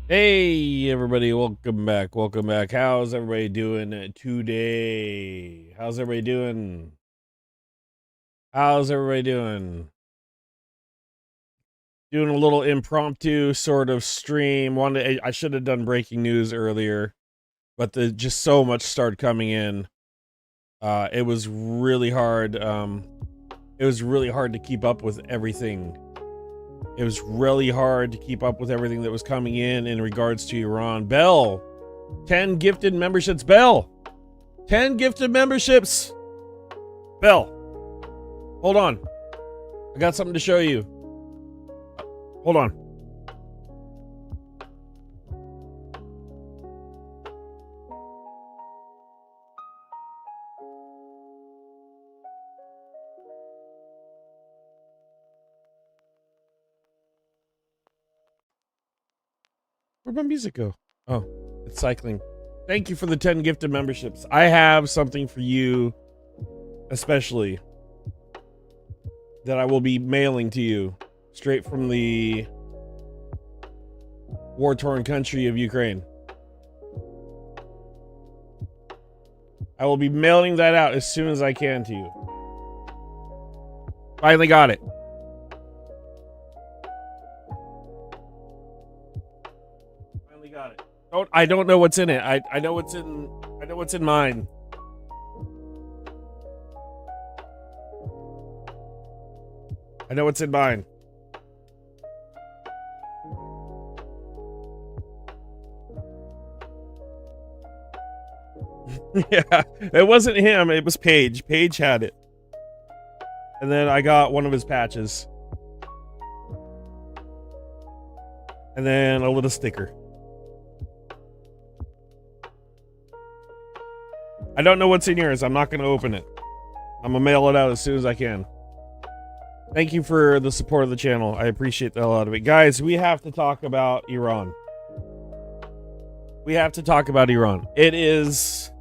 Hey everybody, welcome back. Welcome back. How's everybody doing today? How's everybody doing? How's everybody doing? Doing a little impromptu sort of stream. I should have done breaking news earlier, but the just so much started coming in. It was really hard. It was really hard to keep up with everything. It was really hard to keep up with everything that was coming in regards to Iran. Bell, 10 gifted memberships. Bell, 10 gifted memberships. Bell, hold on. I got something to show you. Hold on. Where'd my music go? Oh, it's cycling. Thank you for the 10 gifted memberships. I have something for you, especially, that I will be mailing to you straight from the war-torn country of Ukraine. I will be mailing that out as soon as I can to you. Finally got it. Finally got it. I don't know what's in it. I know what's in mine. I know what's in mine. Yeah, it wasn't him. It was Paige. Paige had it. And then I got one of his patches. And then a little sticker. I don't know what's in yours. I'm not going to open it. I'm going to mail it out as soon as I can. Thank you for the support of the channel. I appreciate the hell out of it. Guys, we have to talk about Iran. We have to talk about Iran. It is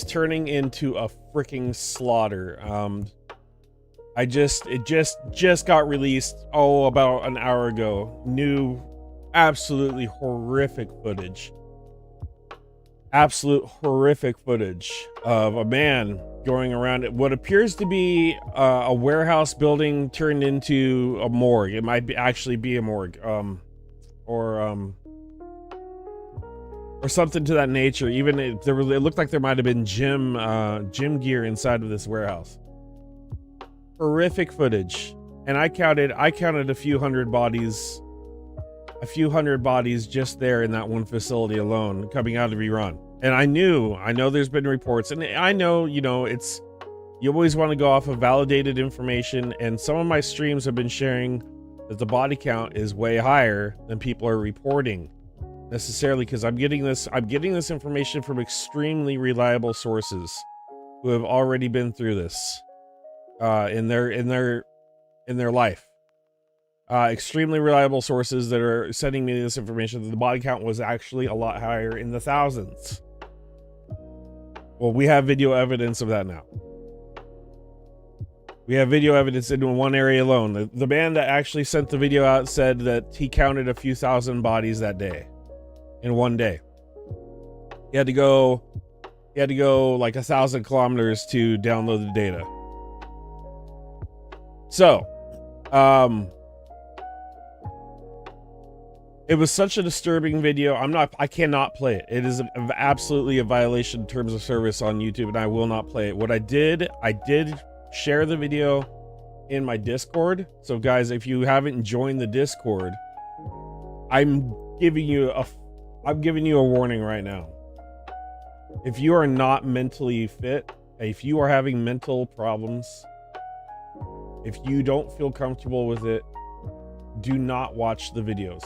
turning into a freaking slaughter. It just got released about an hour ago. New, absolutely horrific footage. Absolute horrific footage of a man going around what appears to be a warehouse building turned into a morgue. It might actually be a morgue, or something to that nature. Even it looked like there might have been gym gear inside of this warehouse. Horrific footage, and I counted a few hundred bodies just there in that one facility alone coming out of Iran. And I know there's been reports, and I know, you always want to go off of validated information, and some of my streams have been sharing that the body count is way higher than people are reporting necessarily, because I'm getting this information from extremely reliable sources who have already been through this in their life. Extremely reliable sources that are sending me this information that the body count was actually a lot higher, in the thousands. Well, we have video evidence of that now. We have video evidence in one area alone. The man that actually sent the video out said that he counted a few thousand bodies that day, in one day. He had to go like 1,000 kilometers to download the data. So, it was such a disturbing video. I cannot play it. It is absolutely a violation of terms of service on YouTube, and I will not play it. What I did share the video in my Discord. So guys, if you haven't joined the Discord, I'm giving you a warning right now. If you are not mentally fit, if you are having mental problems, if you don't feel comfortable with it, do not watch the videos,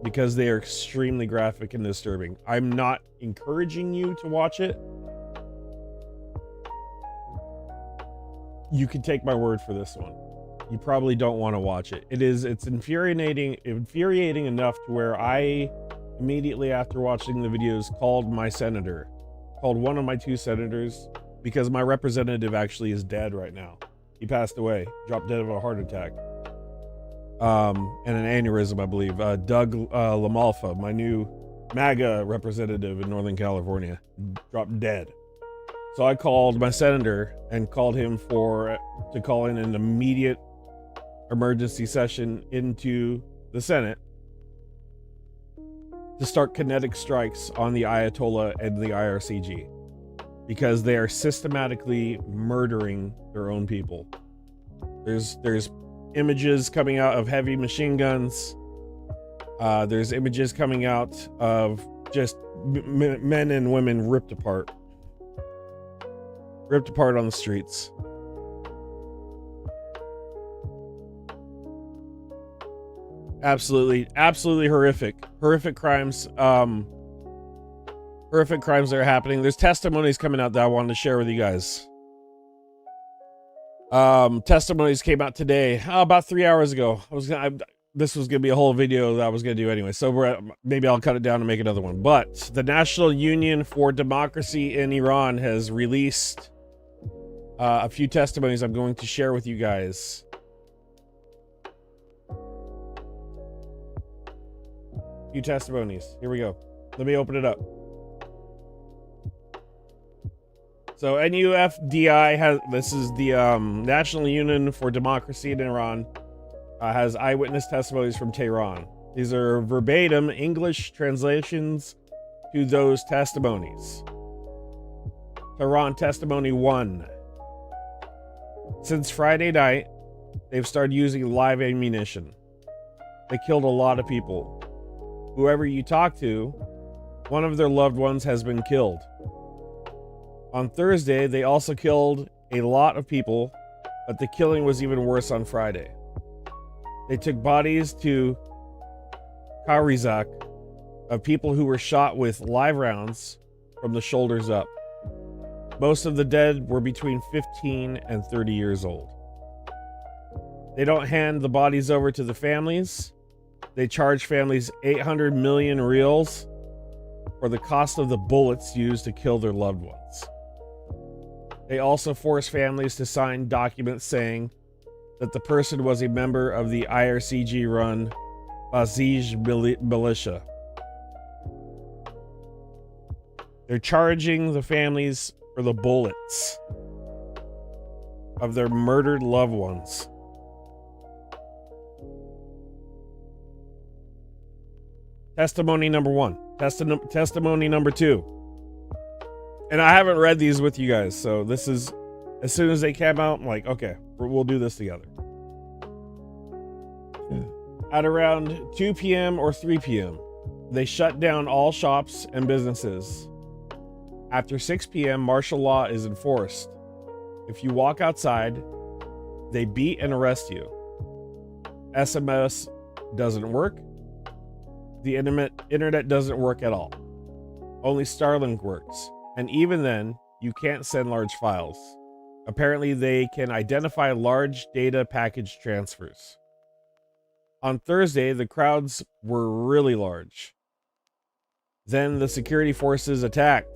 because they are extremely graphic and disturbing. I'm not encouraging you to watch it. You can take my word for this one. You probably don't want to watch it. It's infuriating enough to where I immediately after watching the videos called one of my 2 senators, because my representative actually is dead right now. He passed away, dropped dead of a heart attack. and an aneurysm, I believe. Doug LaMalfa, my new MAGA representative in Northern California, dropped dead. So I called my senator and called him to call in an immediate emergency session into the Senate to start kinetic strikes on the Ayatollah and the IRCG, because they are systematically murdering their own people. There's images coming out of heavy machine guns. There's images coming out of just men and women ripped apart on the streets. Absolutely horrific crimes. Horrific crimes that are happening. There's testimonies coming out that I wanted to share with you guys. Testimonies came out today, about 3 hours ago. This was gonna be a whole video that I was gonna do anyway, so maybe I'll cut it down and make another one. But the National Union for Democracy in Iran has released a few testimonies I'm going to share with you guys. Few testimonies. Here we go. Let me open it up. So NUFDI this is the National Union for Democracy in Iran, has eyewitness testimonies from Tehran. These are verbatim English translations to those testimonies. Tehran testimony 1. Since Friday night, they've started using live ammunition. They killed a lot of people. Whoever you talk to, one of their loved ones has been killed. On Thursday, they also killed a lot of people, but the killing was even worse on Friday. They took bodies to Karizak of people who were shot with live rounds from the shoulders up. Most of the dead were between 15 and 30 years old. They don't hand the bodies over to the families. They charge families 800 million reals for the cost of the bullets used to kill their loved ones. They also force families to sign documents saying that the person was a member of the IRCG-run Basij militia. They're charging the families for the bullets of their murdered loved ones. Testimony number 1. Testimony number 2. And I haven't read these with you guys, so this is, as soon as they came out, I'm like, okay, we'll do this together. At around 2 p.m. or 3 p.m., they shut down all shops and businesses. After 6 p.m., martial law is enforced. If you walk outside, they beat and arrest you. SMS doesn't work. The internet doesn't work at all. Only Starlink works. And even then, you can't send large files. Apparently, they can identify large data package transfers. On Thursday, the crowds were really large. Then the security forces attacked.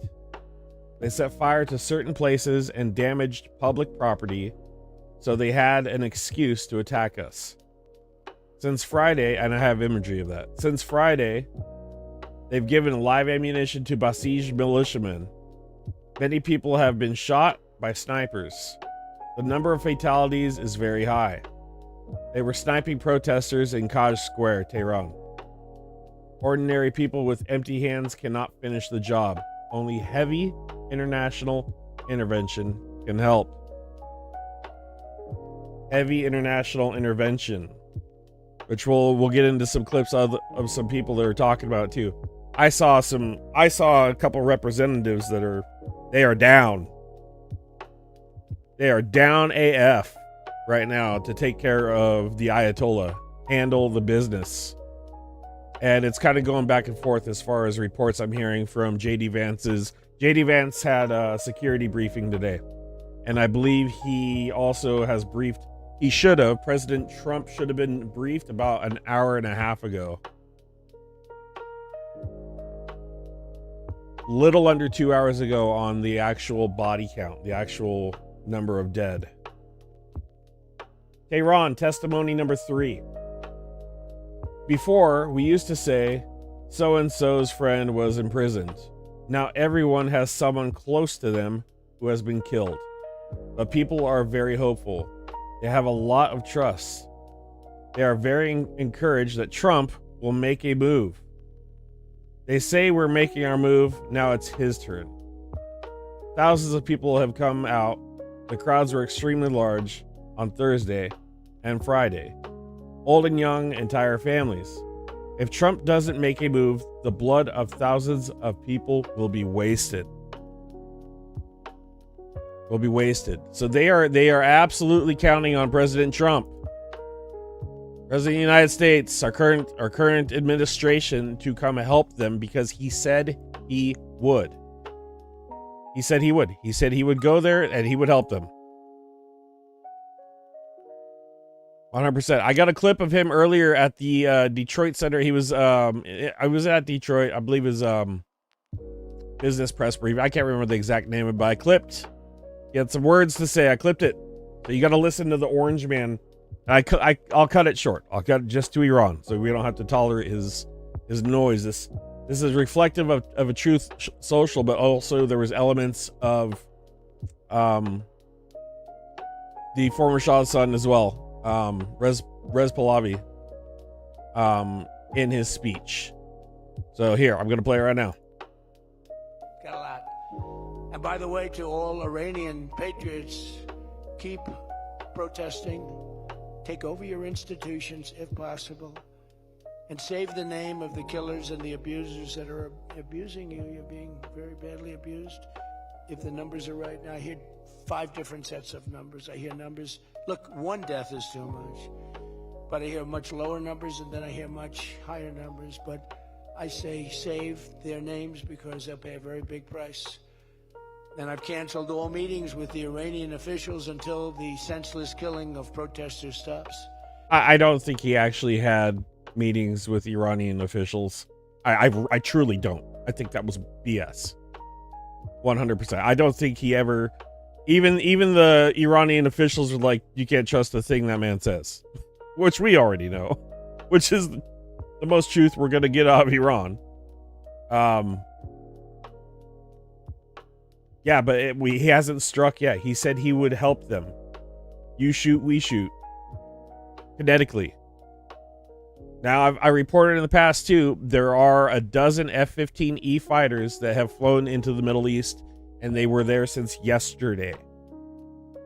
They set fire to certain places and damaged public property, so they had an excuse to attack us. Since Friday, and I have imagery of that, since Friday, they've given live ammunition to Basij militiamen. Many people have been shot by snipers. The number of fatalities is very high. They were sniping protesters in Kaj Square, Tehran. Ordinary people with empty hands cannot finish the job. Only heavy international intervention can help. Heavy international intervention, which we'll get into some clips of some people that are talking about it too. I saw a couple representatives that are down. They are down AF right now to take care of the Ayatollah, handle the business. And it's kind of going back and forth as far as reports I'm hearing from JD Vance's. JD Vance had a security briefing today, and I believe he also has briefed. He should have. President Trump should have been briefed about an hour and a half ago. Little under 2 hours ago on the actual body count, the actual number of dead. Tehran, testimony number 3. Before, we used to say, so-and-so's friend was imprisoned. Now everyone has someone close to them who has been killed. But people are very hopeful. They have a lot of trust. They are very encouraged that Trump will make a move. They say we're making our move, now it's his turn. Thousands of people have come out. The crowds were extremely large on Thursday and Friday. Old and young, entire families. If Trump doesn't make a move, the blood of thousands of people will be wasted. Will be wasted. So they are absolutely counting on President Trump, President of the United States, our current administration, to come help them, because he said he would. He said he would. He said he would go there and he would help them. 100%. I got a clip of him earlier at the Detroit Center. He was I was at Detroit. I believe his business press brief. I can't remember the exact name of it, but I clipped. He had some words to say. I clipped it. So you got to listen to the Orange Man. I'll cut it short. I'll cut it just to Iran, so we don't have to tolerate his noise. This is reflective of a Truth Social, but also there was elements of the former Shah's son as well. Rez Pahlavi in his speech. So here, I'm gonna play it right now. Got a lot. And by the way, to all Iranian patriots, keep protesting, take over your institutions if possible, and save the name of the killers and the abusers that are abusing you. You're being very badly abused. If the numbers are right, now I hear 5 different sets of numbers. I hear numbers. Look, 1 death is too much, but I hear much lower numbers, and then I hear much higher numbers. But I say save their names, because they'll pay a very big price. And I've canceled all meetings with the Iranian officials until the senseless killing of protesters stops. I don't think he actually had meetings with Iranian officials. I truly don't. I think that was BS. 100%. I don't think he ever... Even the Iranian officials are like, you can't trust the thing that man says. Which we already know. Which is the most truth we're going to get out of Iran. Yeah, but he hasn't struck yet. He said he would help them. You shoot, we shoot. Kinetically. Now, I reported in the past, too, there are a dozen F-15E fighters that have flown into the Middle East, and they were there since yesterday.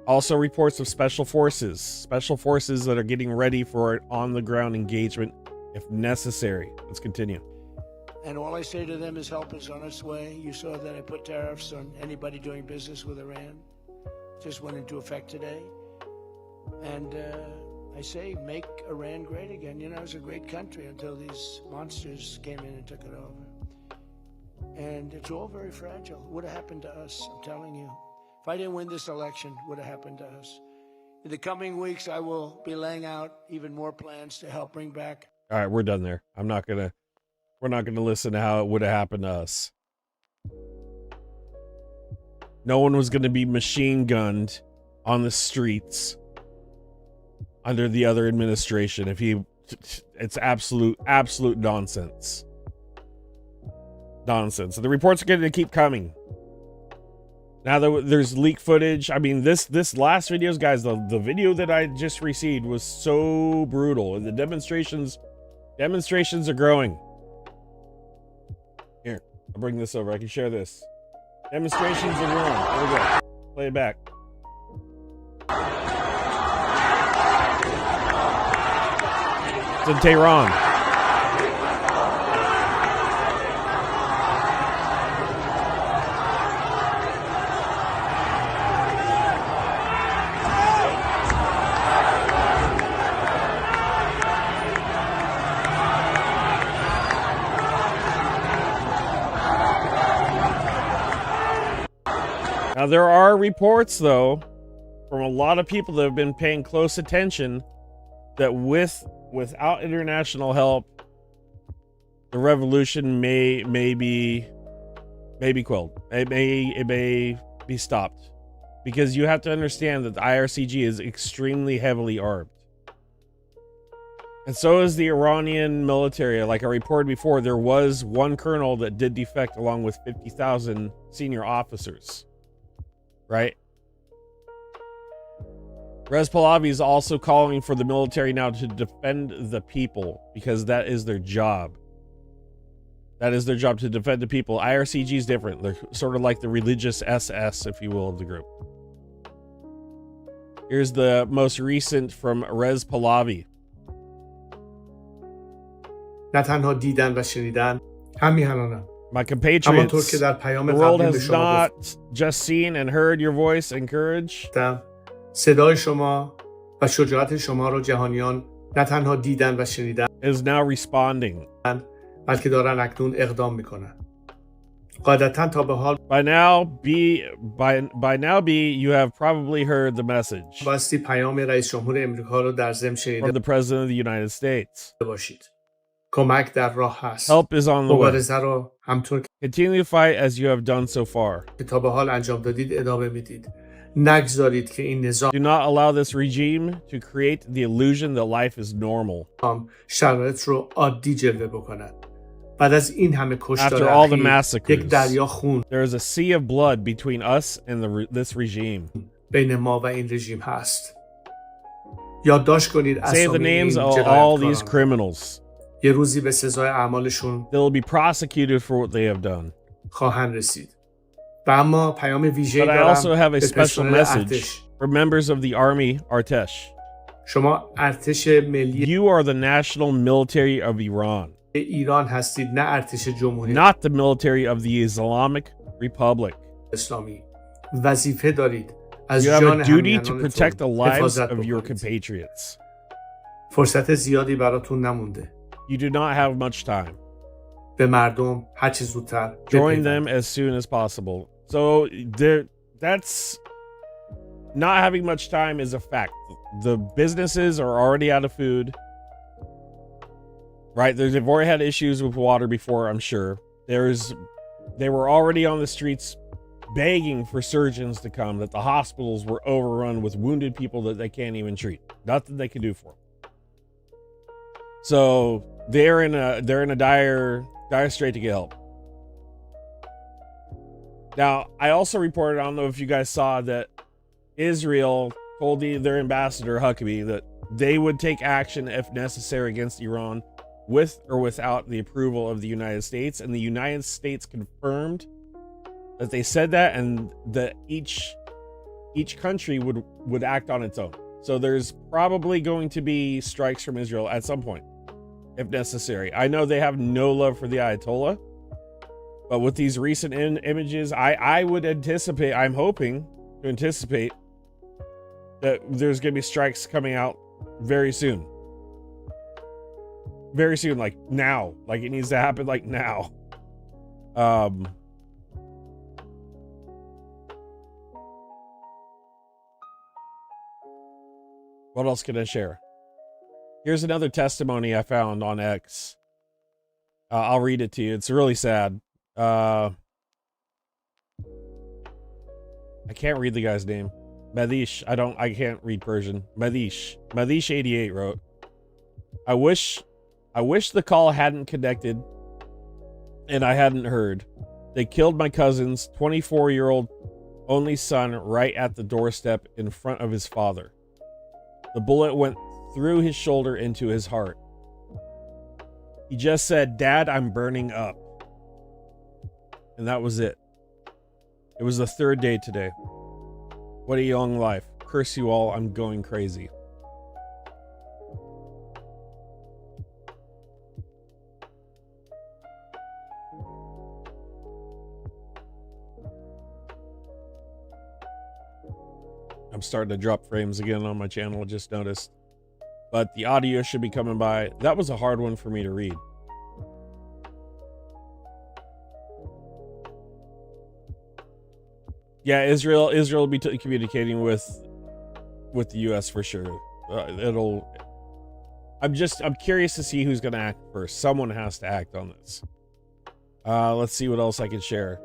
Also reports of special forces that are getting ready for an on-the-ground engagement if necessary. Let's continue. And all I say to them is help is on its way. You saw that I put tariffs on anybody doing business with Iran. Just went into effect today. And I say, make Iran great again. You know, it was a great country until these monsters came in and took it over. And it's all very fragile. What would have happened to us? I'm telling you. If I didn't win this election, what would have happened to us? In the coming weeks, I will be laying out even more plans to help bring back. All right, we're done there. We're not gonna listen to how it would have happened to us. No one was gonna be machine gunned on the streets under the other administration. It's absolute nonsense. Nonsense. The reports are going to keep coming. Now there's leak footage. I mean, this last videos, guys, the video that I just received was so brutal. The demonstrations are growing. Here, I'll bring this over. I can share this. Demonstrations are growing. There we go. Play it back. It's in Tehran. Now, there are reports, though, from a lot of people that have been paying close attention that without international help, the revolution may be quelled. It may be stopped. Because you have to understand that the IRCG is extremely heavily armed. And so is the Iranian military. Like I reported before, there was one colonel that did defect along with 50,000 senior officers. Right? Rez Pahlavi is also calling for the military now to defend the people because that is their job. That is their job, to defend the people. IRCG is different. They're sort of like the religious SS, if you will, of the group. Here's the most recent from Rez Pahlavi. نه تنها دیدن و شنیدن همیهنانم. My همانطور که compatriots, در the پیام world قبلی به has شما not just seen and heard your voice and courage. گفتم صدای شما و شجاعت شما را جهانیان نه تنها دیدن و شنیدن Is now responding. بلکه دارن اکنون اقدام میکنن. قاعدتا تا به حال By now, you have probably heard the message باستی پیام رئیس جمهور امریکا رو در ضمن شنیده from the President of the United States. باشید. کمک در راه هست. Help is on the way. مبارزه رو همطور Continue to fight as you have done so far. که تا به حال انجام دادید ادامه میدید. نگذارید که این نظام Do not allow this regime to create the illusion that life is normal. شرایط رو عادی جلوه بکند. بعد از این همه کشتار After all the اخیر، massacres, یک دریا خون there is a sea of blood between us and this regime. بین ما و این رژیم هست. یادداشت کنید Say the اسامی این names of all these جنایتکاران. criminals. یه روزی به سزای اعمالشون They will be prosecuted for what they have done. خواهند رسید. و اما پیام ویژه‌ای But I دارم also have a به special پرسنل message ارتش. for members of the Army Artesh. شما ارتش ملی You are the national military of Iran, ایران هستید، نه ارتش جمهوری not the military of the Islamic Republic. اسلامی. وظیفه دارید از You have جان a duty to همیهنانتون protect the lives حفاظت of your بکنید. compatriots. فرصت زیادی براتون نمونده. You do not have much time. به مردم هر چه زودتر Join بپیوندید. them as soon as possible. So that's not having much time is a fact. The businesses are already out of food. Right? They've already had issues with water before, I'm sure. They were already on the streets begging for surgeons to come, that the hospitals were overrun with wounded people that they can't even treat. Nothing they can do for them. So they're in a dire strait to get help. Now, I also reported, I don't know if you guys saw, that Israel told their ambassador Huckabee that they would take action if necessary against Iran with or without the approval of the United States, and the United States confirmed that they said that, and that each country would act on its own. So there's probably going to be strikes from Israel at some point, if necessary. I know they have no love for the Ayatollah, but with these recent images, I would anticipate, I'm hoping to anticipate that there's going to be strikes coming out very soon. Very soon, like now. Like it needs to happen like now. What else can I share? Here's another testimony I found on X. I'll read it to you. It's really sad. I can't read the guy's name. Madish. I can't read Persian. Madish 88 wrote, I wish the call hadn't connected and I hadn't heard. They killed my cousin's 24-year-old only son right at the doorstep in front of his father. The bullet went through his shoulder into his heart. He just said, "Dad, I'm burning up." And that was it. It was the third day today. What a young life. Curse you all, I'm going crazy. I'm starting to drop frames again on my channel, I just noticed. But the audio should be coming by. That was a hard one for me to read. Yeah, Israel will be communicating with the US for sure. I'm curious to see who's going to act first. Someone has to act on this. Let's see what else I can share.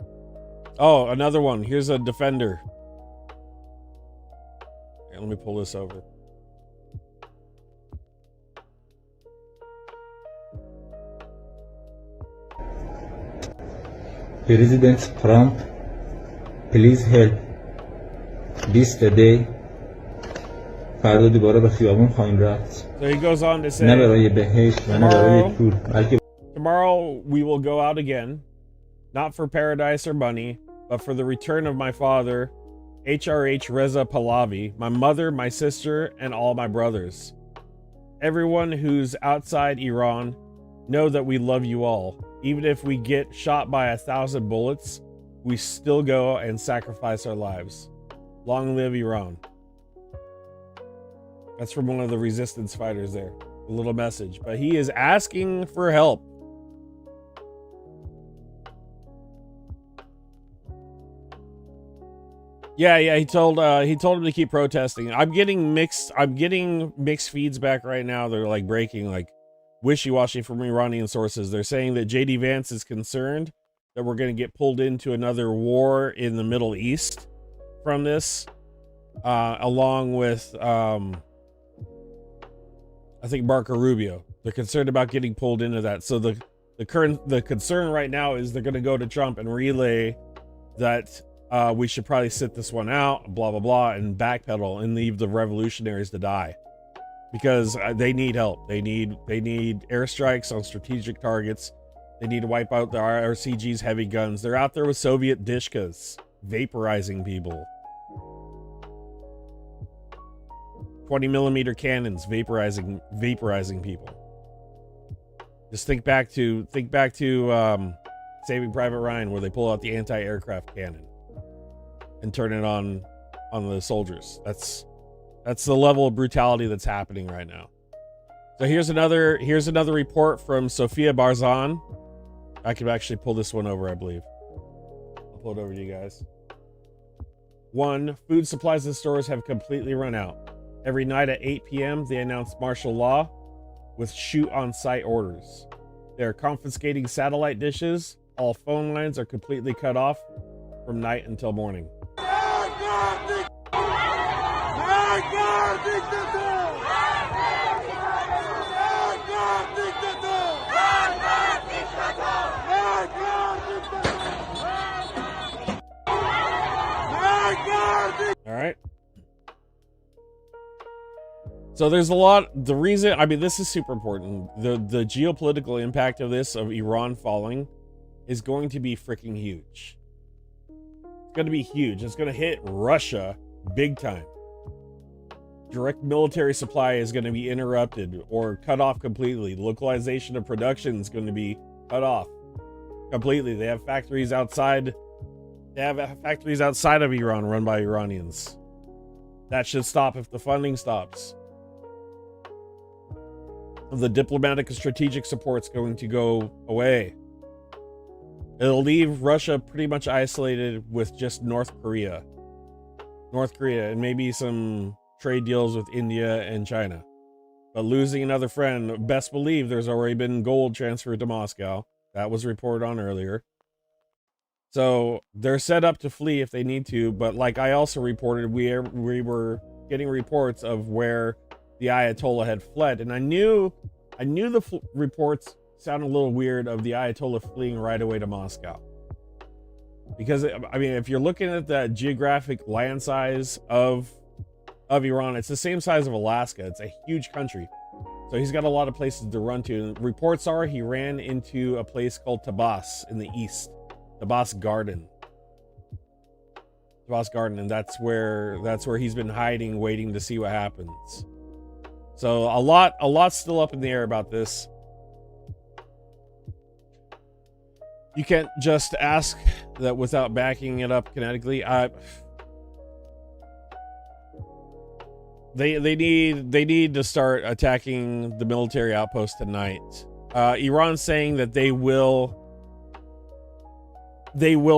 Oh, another one. Here's a defender. Here, let me pull this over. President Trump, please help. 20 دی فردا دوباره به خیابون خواهیم رفت. So he goes on to say, نه برای بهشت و نه برای پول، بلکه tomorrow we will go out again, not for paradise or money, but for the return of my father, HRH Reza Pahlavi, my mother, my sister, and all my brothers. Everyone who's outside Iran, know that we love you all. Even if we get shot by 1,000 bullets, we still go and sacrifice our lives. Long live Iran. That's from one of the resistance fighters there. A little message. But he is asking for help. Yeah, he told him to keep protesting. I'm getting mixed feeds back right now. They're like breaking like wishy-washy from Iranian sources. They're saying that JD Vance is concerned that we're going to get pulled into another war in the Middle East from this, along with I think Marco Rubio. They're concerned about getting pulled into that. So the concern right now is they're going to go to Trump and relay that we should probably sit this one out, blah blah blah, and backpedal and leave the revolutionaries to die, because they need help. They need airstrikes on strategic targets. They need to wipe out the RCG's heavy guns. They're out there with Soviet Dishkas, vaporizing people. 20mm cannons, vaporizing people. Just think back to Saving Private Ryan, where they pull out the anti-aircraft cannon and turn it on the soldiers. That's the level of brutality that's happening right now. So here's another report from Sophia Barzan. I can actually pull this one over, I believe. I'll pull it over to you guys. 1. Food supplies in stores have completely run out. Every night at 8 p.m., they announce martial law with shoot-on-site orders. They're confiscating satellite dishes. All phone lines are completely cut off from night until morning. All right. So there's a lot. The reason, I mean, this is super important. The geopolitical impact of this, of Iran falling, is going to be freaking huge. It's going to be huge. It's going to hit Russia big time. Direct military supply is going to be interrupted or cut off completely. Localization of production is going to be cut off completely. They have factories outside. They have factories outside of Iran run by Iranians. That should stop if the funding stops. The diplomatic and strategic support's going to go away. It'll leave Russia pretty much isolated with just North Korea, and maybe some trade deals with India and China. But losing another friend, best believe there's already been gold transferred to Moscow. That was reported on earlier. So they're set up to flee if they need to. But like I also reported, we were getting reports of where the Ayatollah had fled, and I knew the reports sound a little weird of the Ayatollah fleeing right away to Moscow, because I mean, if you're looking at the geographic land size of Iran, it's the same size of Alaska. It's a huge country, so he's got a lot of places to run to. And reports are he ran into a place called Tabas in the east, Tabas Garden, and that's where he's been hiding, waiting to see what happens. So a lot's still up in the air about this. You can't just ask that without backing it up kinetically. They need to start attacking the military outpost tonight. Iran's saying that they will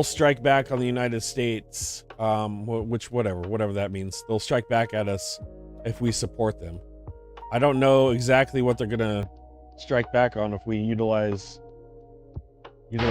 strike back on the United States, which whatever that means. They'll strike back at us if we support them. I don't know exactly what they're gonna strike back on if we utilize these.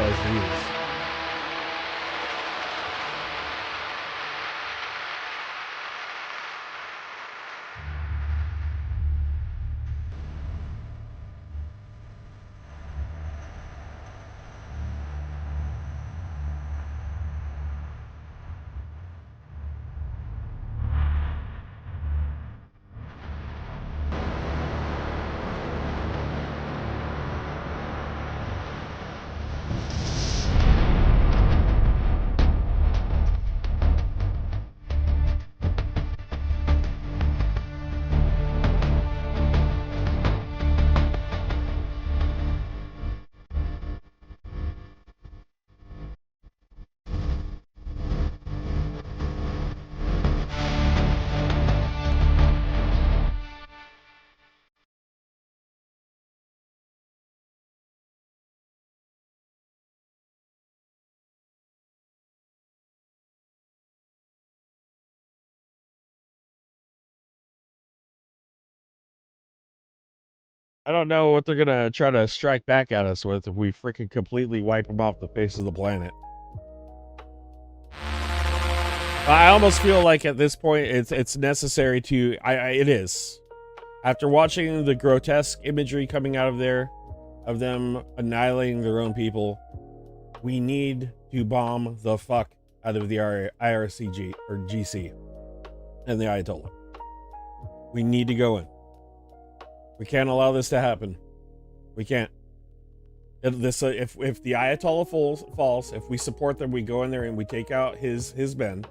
I don't know what they're gonna try to strike back at us with if we freaking completely wipe them off the face of the planet. I almost feel like at this point it's necessary to. It is. After watching the grotesque imagery coming out of there, of them annihilating their own people, we need to bomb the fuck out of the IRCG or GC and the Ayatollah. We need to go in. We can't allow this to happen. We can't. If the Ayatollah falls, if we support them, we go in there and we take out his men.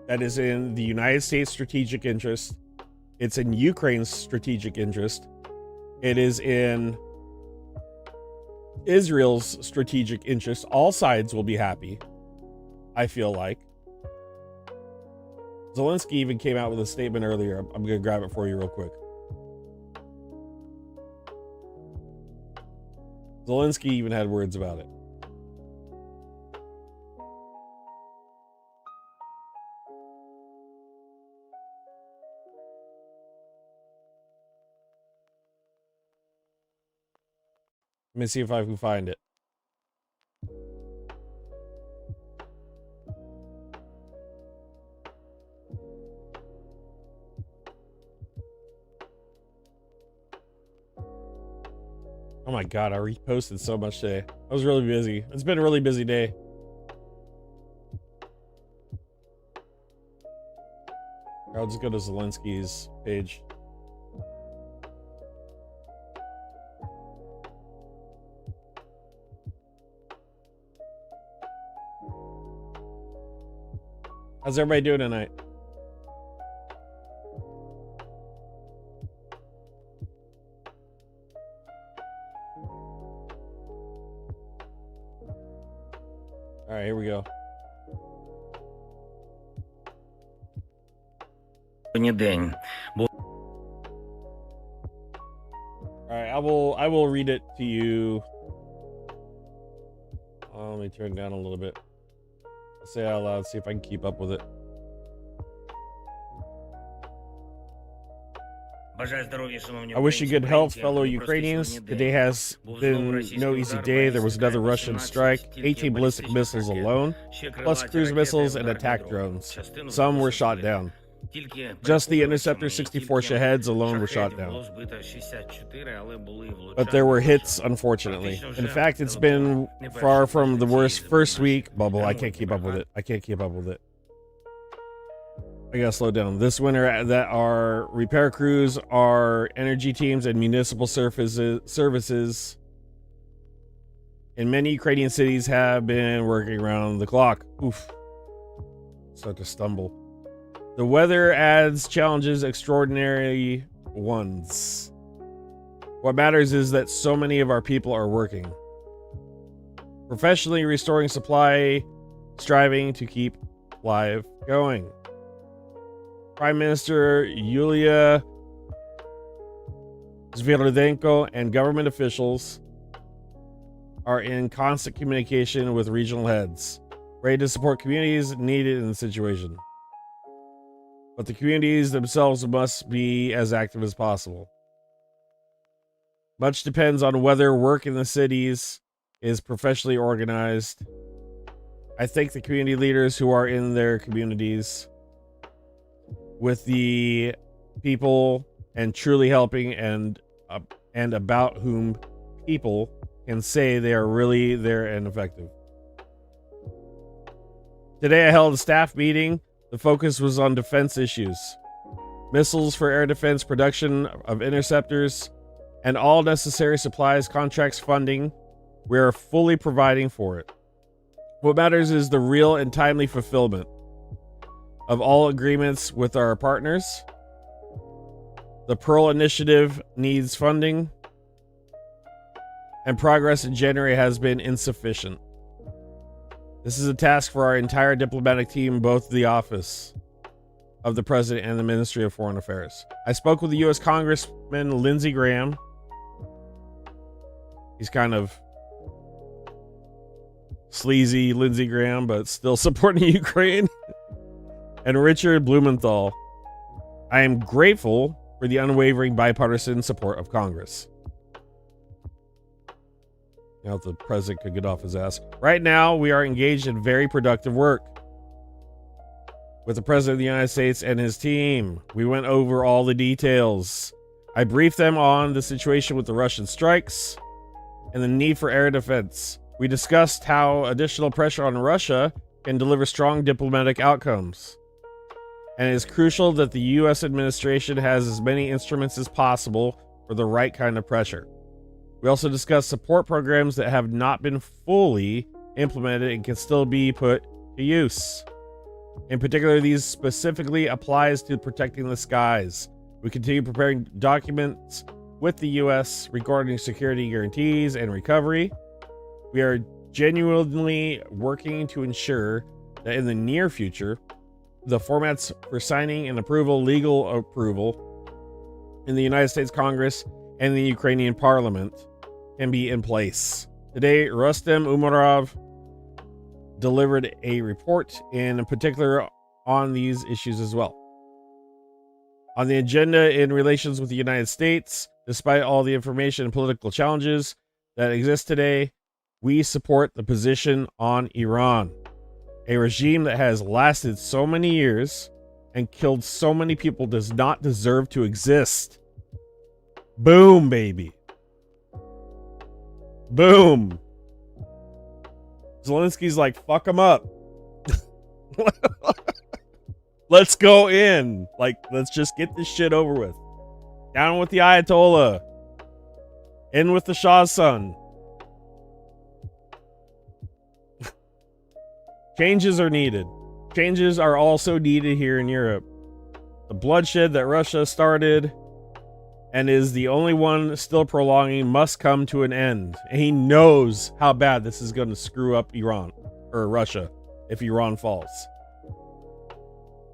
That is in the United States' strategic interest. It's in Ukraine's strategic interest. It is in Israel's strategic interest. All sides will be happy, I feel like. Zelensky even came out with a statement earlier. I'm going to grab it for you real quick. Zelensky even had words about it. Let me see if I can find it. Oh my god, I reposted so much today. I was really busy. It's been a really busy day. I'll just go to Zelensky's page. How's everybody doing tonight? All right, here we go. All right, I will read it to you. Let me turn it down a little bit. I'll say it out loud, see if I can keep up with it. I wish you good health, fellow Ukrainians. Today has been no easy day. There was another Russian strike, 18 ballistic missiles alone, plus cruise missiles and attack drones. Some were shot down. Just the Interceptor 64 Shaheds alone were shot down. But there were hits, unfortunately. In fact, it's been far from the worst first week. Bubble, I can't keep up with it. I can't keep up with it. I gotta slow down. This winter, that our repair crews, our energy teams, and municipal services in many Ukrainian cities have been working around the clock. Oof. Start to stumble. The weather adds challenges, extraordinary ones. What matters is that so many of our people are working. Professionally restoring supply, striving to keep life going. Prime Minister Yulia Sviridenko and government officials are in constant communication with regional heads, ready to support communities needed in the situation. But the communities themselves must be as active as possible. Much depends on whether work in the cities is professionally organized. I thank the community leaders who are in their communities with the people and truly helping and about whom people can say they are really there and effective. Today I held a staff meeting. The focus was on defense issues, missiles for air defense, production of interceptors, and all necessary supplies, contracts, funding. We are fully providing for it. What matters is the real and timely fulfillment of all agreements with our partners. The Pearl Initiative needs funding, and progress in January has been insufficient. This is a task for our entire diplomatic team, both the office of the President and the Ministry of Foreign Affairs. I spoke with the U.S. Congressman Lindsey Graham. He's kind of sleazy Lindsey Graham, but still supporting Ukraine. And Richard Blumenthal. I am grateful for the unwavering bipartisan support of Congress. Now the president could get off his ass. Right now, we are engaged in very productive work with the president of the United States and his team. We went over all the details. I briefed them on the situation with the Russian strikes and the need for air defense. We discussed how additional pressure on Russia can deliver strong diplomatic outcomes. And it is crucial that the U.S. administration has as many instruments as possible for the right kind of pressure. We also discussed support programs that have not been fully implemented and can still be put to use. In particular, these specifically applies to protecting the skies. We continue preparing documents with the U.S. regarding security guarantees and recovery. We are genuinely working to ensure that in the near future, the formats for signing and legal approval in the United States Congress and the Ukrainian Parliament can be in place. Today, Rustem Umerov delivered a report in particular on these issues as well. On the agenda in relations with the United States, despite all the information and political challenges that exist today, we support the position on Iran, a regime that has lasted so many years and killed so many people does not deserve to exist. Boom, baby. Boom. Zelensky's like, fuck him up. Let's go in. Like, let's just get this shit over with. Down with the Ayatollah. In with the Shah's son. Changes are needed. Changes are also needed here in Europe. The bloodshed that Russia started and is the only one still prolonging must come to an end. And he knows how bad this is going to screw up Iran or Russia if Iran falls.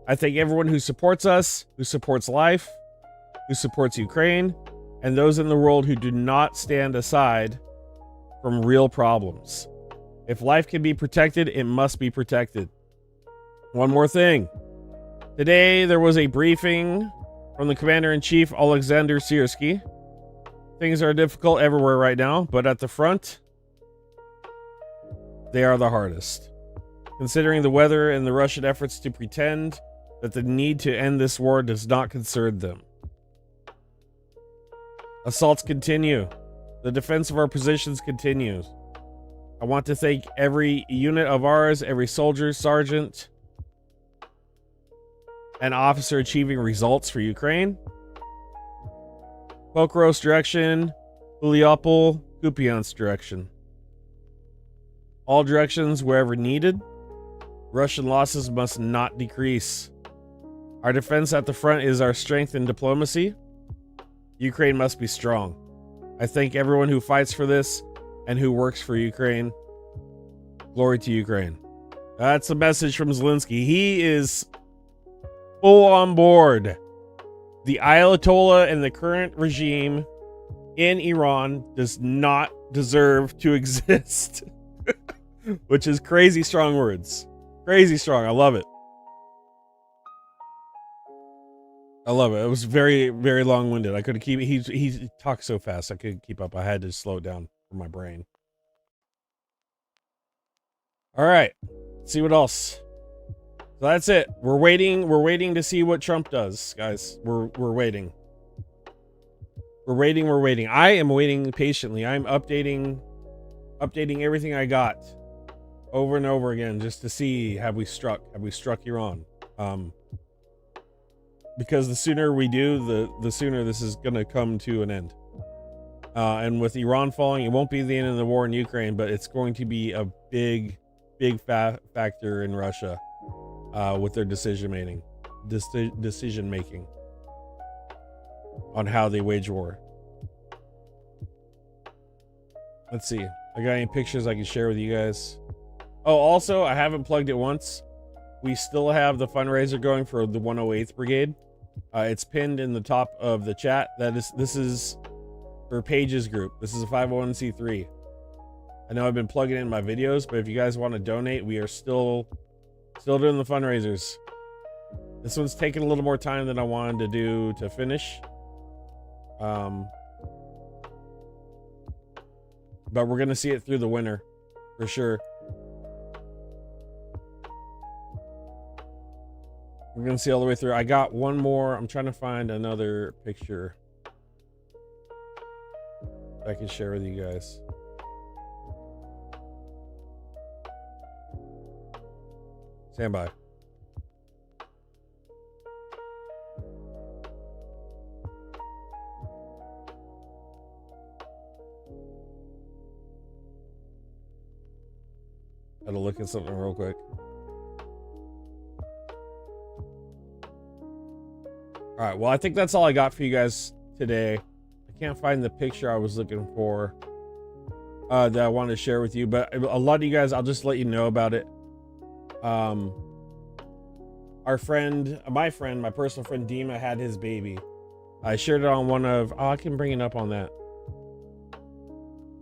I thank everyone who supports us, who supports life, who supports Ukraine, and those in the world who do not stand aside from real problems. If life can be protected, it must be protected. One more thing. Today, there was a briefing from the Commander-in-Chief, Alexander Syrskyi. Things are difficult everywhere right now, but at the front, they are the hardest. Considering the weather and the Russian efforts to pretend that the need to end this war does not concern them. Assaults continue. The defense of our positions continues. I want to thank every unit of ours, every soldier, sergeant, and officer achieving results for Ukraine. Pokros direction, Uliopol, Kupiansk direction. All directions wherever needed. Russian losses must not decrease. Our defense at the front is our strength in diplomacy. Ukraine must be strong. I thank everyone who fights for this and who works for Ukraine. Glory to Ukraine. That's a message from Zelensky. He is full on board. The Ayatollah and the current regime in Iran does not deserve to exist. Which is crazy strong words. Crazy strong. I love it. I love it. It was very, very long-winded. I couldn't keep it. He talks so fast. I couldn't keep up. I had to slow it down for my brain. All right. Let's see what else. So that's it. We're waiting. We're waiting to see what Trump does, guys. We're waiting. We're waiting. We're waiting. I am waiting patiently. I'm updating everything I got over and over again just to see have we struck Iran. Because the sooner we do, the sooner this is going to come to an end. And with Iran falling, it won't be the end of the war in Ukraine, but it's going to be a big factor in Russia with their decision making on how they wage war. Let's see. I got any pictures I can share with you guys? Oh, also, I haven't plugged it once. We still have the fundraiser going for the 108th Brigade. It's pinned in the top of the chat. This is for Pages Group. This is a 501c3. I know I've been plugging in my videos, but if you guys want to donate, we are still doing the fundraisers. This one's taking a little more time than I wanted to do to finish, But we're gonna see it through the winter for sure. We're gonna see all the way through. I got one more. I'm trying to find another picture I can share with you guys. Stand by. Had to look at something real quick. All right, well, I think that's all I got for you guys today. I can't find the picture I was looking for that I wanted to share with you, but a lot of you guys, I'll just let you know about it. Our friend, my personal friend Dima had his baby. I shared it on one of, I can bring it up on that.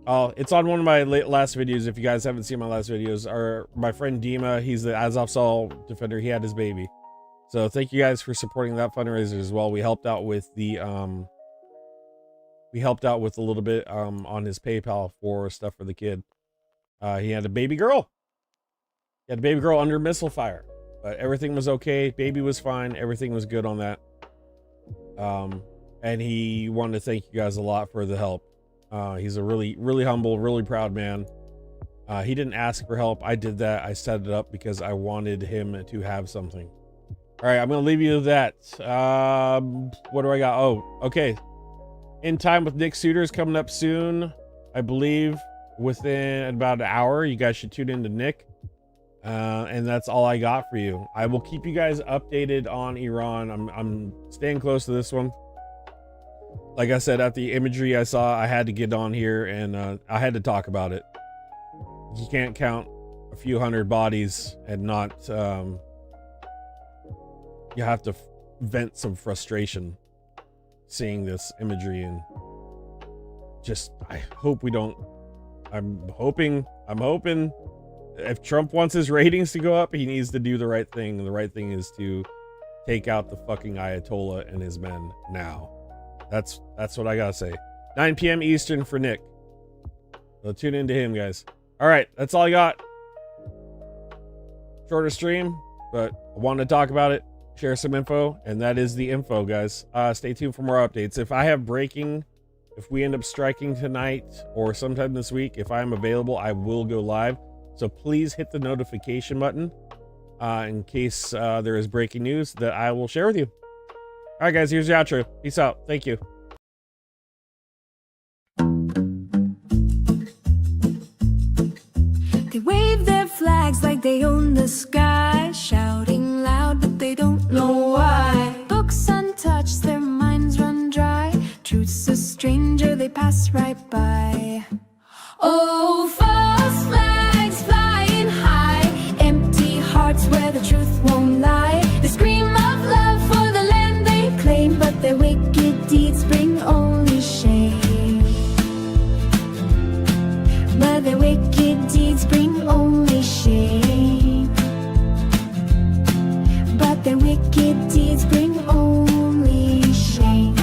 Oh, it's on one of my last videos. If you guys haven't seen my last videos, or my friend Dima, he's the Azovstal defender. He had his baby. So thank you guys for supporting that fundraiser as well. We helped out with the, we helped out with a little bit, on his PayPal for stuff for the kid. He had a baby girl. He had a baby girl under missile fire, but everything was okay. Baby was fine. Everything was good on that. And he wanted to thank you guys a lot for the help. He's a really humble, really proud man. He didn't ask for help. I did that. I set it up because I wanted him to have something. All right, I'm going to leave you with that. What do I got? Oh, okay. In Time with Nick Suitors coming up soon. I believe within about an hour, you guys should tune into Nick. And that's all I got for you. I will keep you guys updated on Iran. I'm staying close to this one. Like I said, at the imagery I saw, I had to get on here and I had to talk about it. You can't count a few hundred bodies and not, you have to vent some frustration seeing this imagery, and just, I hope we don't, I'm hoping if Trump wants his ratings to go up, he needs to do the right thing. And the right thing is to take out the fucking Ayatollah and his men now. That's what I gotta say. 9 p.m. Eastern for Nick. So tune into him, guys. All right, that's all I got. Shorter stream, but I wanted to talk about it, share some info, and that is the info, guys. Stay tuned for more updates. If I have breaking, if we end up striking tonight or sometime this week, if I am available, I will go live. So please hit the notification button in case there is breaking news that I will share with you. All right, guys, here's the outro. Peace out. Thank you. They wave their flags like they own the sky, shouting loud, but they don't know why. Books untouched, their minds run dry. Truth's a stranger, they pass right by. Oh, false flags flying high, empty hearts where the truth won't lie. They scream of love for the land they claim, but their wicked deeds bring only shame. But their wicked deeds bring only shame. But their wicked deeds bring only shame.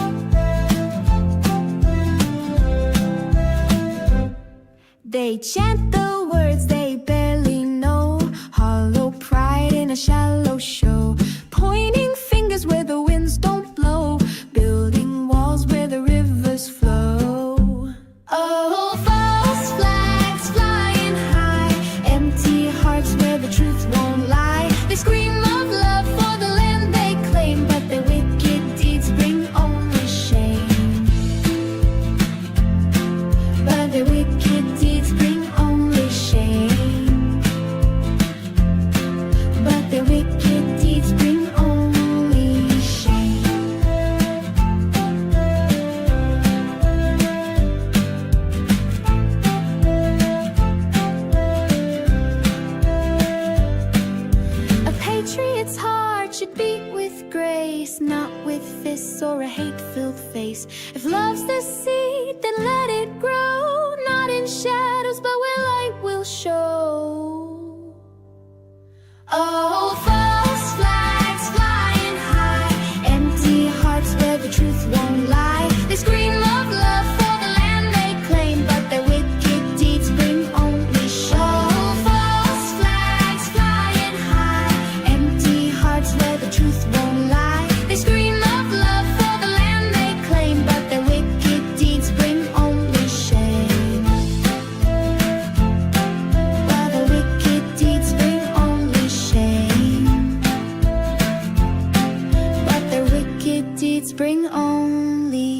They chant the words they barely know, hollow pride in a shallow show, pointing fingers where the winds don't blow, building walls where the rivers flow. Oh, false flags flying high, empty hearts where the truth won't lie. They scream of love for the land they claim, but their wicked deeds bring only shame. But their wicked deeds bring only shame. But their wicked deeds bring only shame. A patriot's heart should beat with grace, not with fists or a hate-filled face. If love's the seed, then let it grow, not in shadows, but where light will show. Oh, false flags flying high, empty hearts where the truth won't lie. They scream bring on